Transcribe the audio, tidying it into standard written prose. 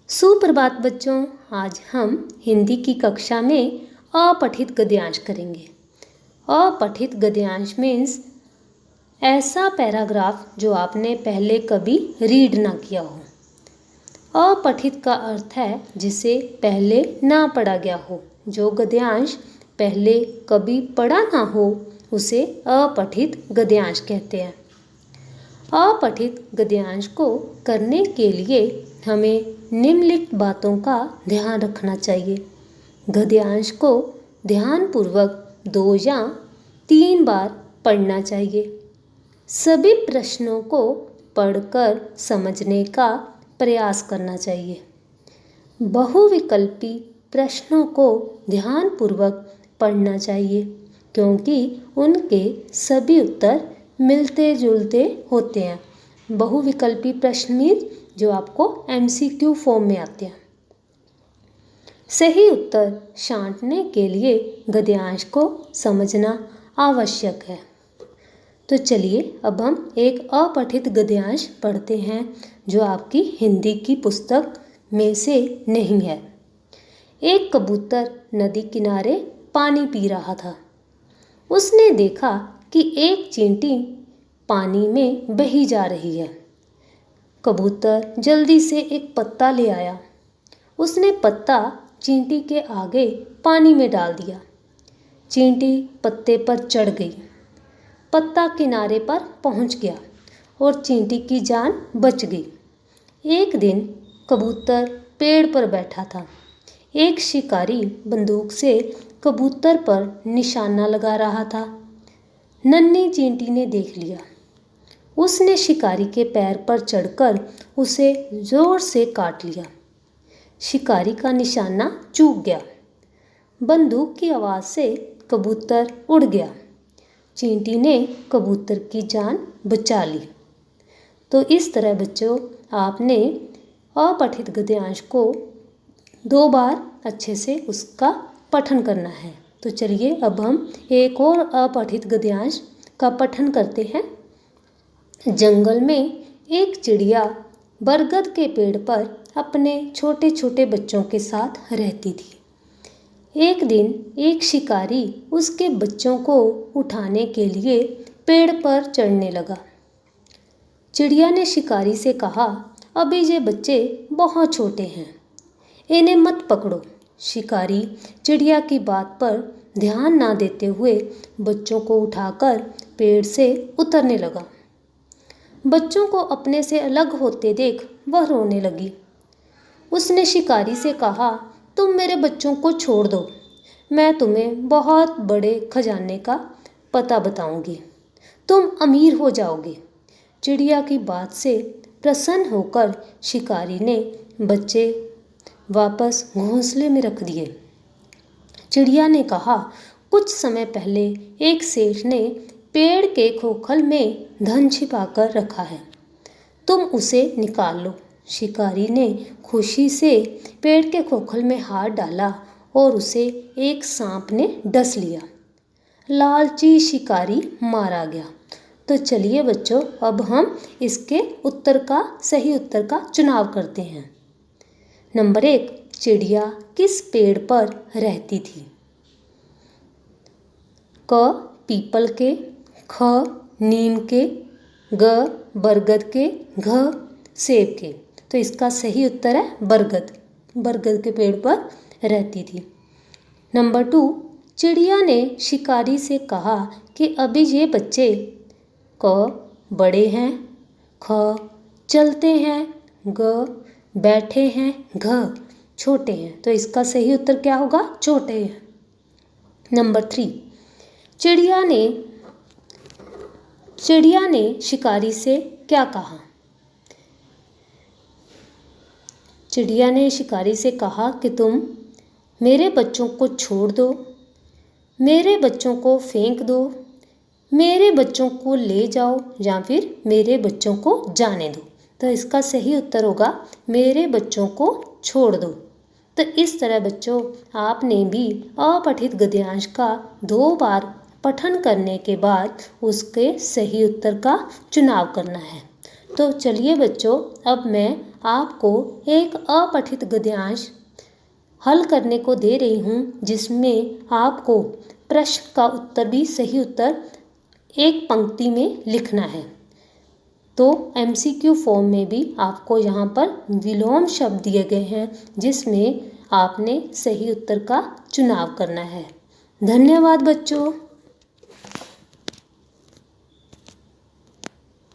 सुप्रभात बच्चों। आज हम हिंदी की कक्षा में अपठित गद्यांश करेंगे। अपठित गद्यांश मीन्स ऐसा पैराग्राफ जो आपने पहले कभी रीड ना किया हो। अपठित का अर्थ है जिसे पहले ना पढ़ा गया हो। जो गद्यांश पहले कभी पढ़ा ना हो उसे अपठित गद्यांश कहते हैं। अपठित गद्यांश को करने के लिए हमें निम्नलिखित बातों का ध्यान रखना चाहिए। गद्यांश को ध्यानपूर्वक 2 या 3 बार पढ़ना चाहिए। सभी प्रश्नों को पढ़कर समझने का प्रयास करना चाहिए। बहुविकल्पी प्रश्नों को ध्यानपूर्वक पढ़ना चाहिए क्योंकि उनके सभी उत्तर मिलते जुलते होते हैं। बहुविकल्पी प्रश्न मीन्स जो आपको MCQ फॉर्म में आते हैं। सही उत्तर छांटने के लिए गद्यांश को समझना आवश्यक है। तो चलिए अब हम एक अपठित गद्यांश पढ़ते हैं जो आपकी हिंदी की पुस्तक में से नहीं है। एक कबूतर नदी किनारे पानी पी रहा था। उसने देखा कि एक चींटी पानी में बही जा रही है। कबूतर जल्दी से एक पत्ता ले आया। उसने पत्ता चींटी के आगे पानी में डाल दिया। चींटी पत्ते पर चढ़ गई। पत्ता किनारे पर पहुंच गया और चींटी की जान बच गई। एक दिन कबूतर पेड़ पर बैठा था। एक शिकारी बंदूक से कबूतर पर निशाना लगा रहा था। नन्ही चींटी ने देख लिया। उसने शिकारी के पैर पर चढ़कर उसे जोर से काट लिया। शिकारी का निशाना चूक गया। बंदूक की आवाज़ से कबूतर उड़ गया। चींटी ने कबूतर की जान बचा ली। तो इस तरह बच्चों आपने अपठित गद्यांश को 2 बार अच्छे से उसका पठन करना है। तो चलिए अब हम एक और अपठित गद्यांश का पठन करते हैं। जंगल में एक चिड़िया बरगद के पेड़ पर अपने छोटे छोटे बच्चों के साथ रहती थी। एक दिन एक शिकारी उसके बच्चों को उठाने के लिए पेड़ पर चढ़ने लगा। चिड़िया ने शिकारी से कहा, अभी ये बच्चे बहुत छोटे हैं, इन्हें मत पकड़ो। शिकारी चिड़िया की बात पर ध्यान ना देते हुए बच्चों को उठाकर पेड़ से उतरने लगा। बच्चों को अपने से अलग होते देख वह रोने लगी। उसने शिकारी से कहा, तुम मेरे बच्चों को छोड़ दो, मैं तुम्हें बहुत बड़े खजाने का पता बताऊंगी, तुम अमीर हो जाओगे। चिड़िया की बात से प्रसन्न होकर शिकारी ने बच्चे वापस घोंसले में रख दिए। चिड़िया ने कहा, कुछ समय पहले एक सेठ ने पेड़ के खोखल में धन छिपाकर रखा है, तुम उसे निकाल लो। शिकारी ने खुशी से पेड़ के खोखल में हाथ डाला और उसे एक सांप ने डस लिया। लालची शिकारी मारा गया। तो चलिए बच्चों अब हम इसके सही उत्तर का चुनाव करते हैं। नंबर 1, चिड़िया किस पेड़ पर रहती थी? क पीपल के, ख नीम के, ग बरगद के, घ सेब के। तो इसका सही उत्तर है बरगद। बरगद के पेड़ पर रहती थी। नंबर 2, चिड़िया ने शिकारी से कहा कि अभी ये बच्चे क बड़े हैं, ख चलते हैं, ग बैठे हैं, घ छोटे हैं। तो इसका सही उत्तर क्या होगा? छोटे हैं। नंबर 3, चिड़िया ने शिकारी से क्या कहा? चिड़िया ने शिकारी से कहा कि तुम मेरे बच्चों को छोड़ दो, मेरे बच्चों को फेंक दो, मेरे बच्चों को ले जाओ या फिर मेरे बच्चों को जाने दो। तो इसका सही उत्तर होगा मेरे बच्चों को छोड़ दो। तो इस तरह बच्चों आपने भी अपठित गद्यांश का 2 बार पठन करने के बाद उसके सही उत्तर का चुनाव करना है। तो चलिए बच्चों अब मैं आपको एक अपठित गद्यांश हल करने को दे रही हूँ, जिसमें आपको प्रश्न का उत्तर भी सही उत्तर एक पंक्ति में लिखना है। तो MCQ फॉर्म में भी आपको यहाँ पर विलोम शब्द दिए गए हैं, जिसमें आपने सही उत्तर का चुनाव करना है। धन्यवाद बच्चों।